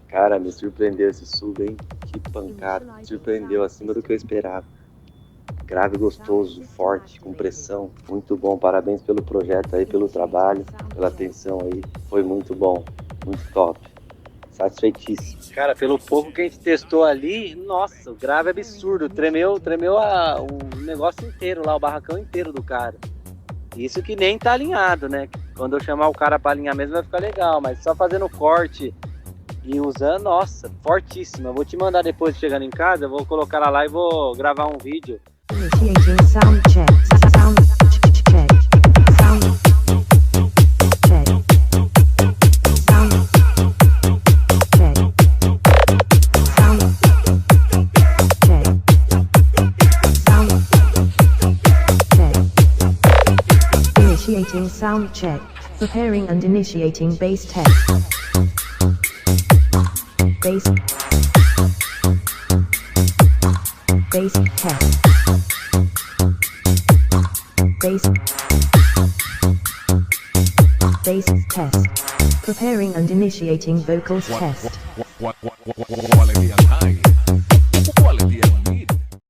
Cara, me surpreendeu esse sub, hein? Que pancada. Me surpreendeu acima do que eu esperava. Grave gostoso, forte, com pressão. Muito bom. Parabéns pelo projeto aí, pelo trabalho, pela atenção aí. Foi muito bom. Muito top. Satisfeitíssimo. Cara, pelo pouco que a gente testou ali, nossa, o grave é absurdo. Tremeu o negócio inteiro lá, o barracão inteiro do cara. Isso que nem tá alinhado, né? Quando eu chamar o cara pra alinhar mesmo vai ficar legal, mas só fazendo corte e usando, nossa, fortíssimo. Eu vou te mandar depois chegando em casa, eu vou colocar ela lá e vou gravar um vídeo. Initiating sound check. Sound check. Sound check. Sound check. Sound check. Sound check. Initiating sound check. Preparing and initiating bass test. Bass test. Bass test. Preparing and initiating vocals test. Quality and high.